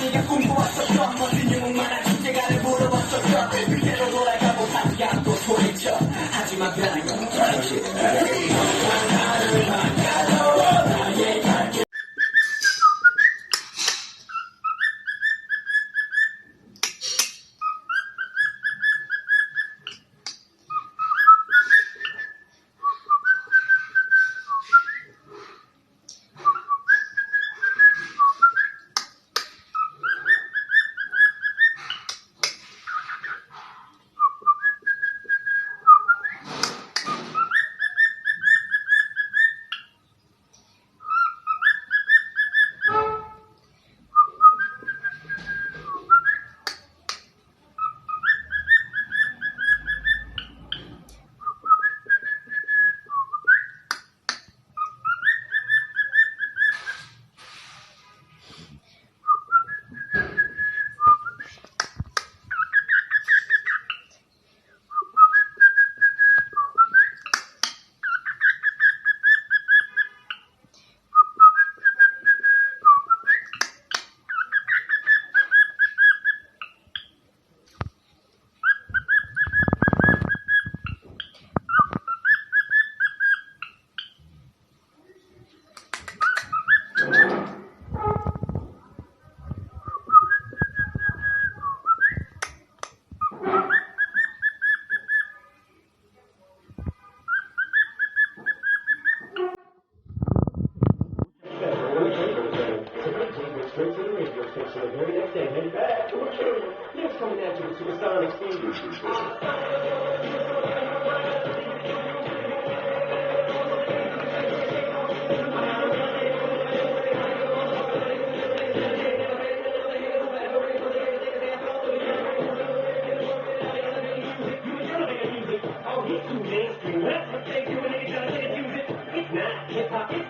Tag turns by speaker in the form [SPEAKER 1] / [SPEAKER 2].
[SPEAKER 1] 네가 꿈꿔왔었던 멋진 영웅만한 주제가를 물어봤었던 그대로 돌아가고 다시야 또 소리쳐 하지만 변한 건 당신 나를 만나러 나의 갈길
[SPEAKER 2] Straight to the radio station the very next day, headed back to Mercurial. Next coming at you with supersonic speed. Oh, he's too mainstream. That's what they do when they try to use it. It's not hip hop.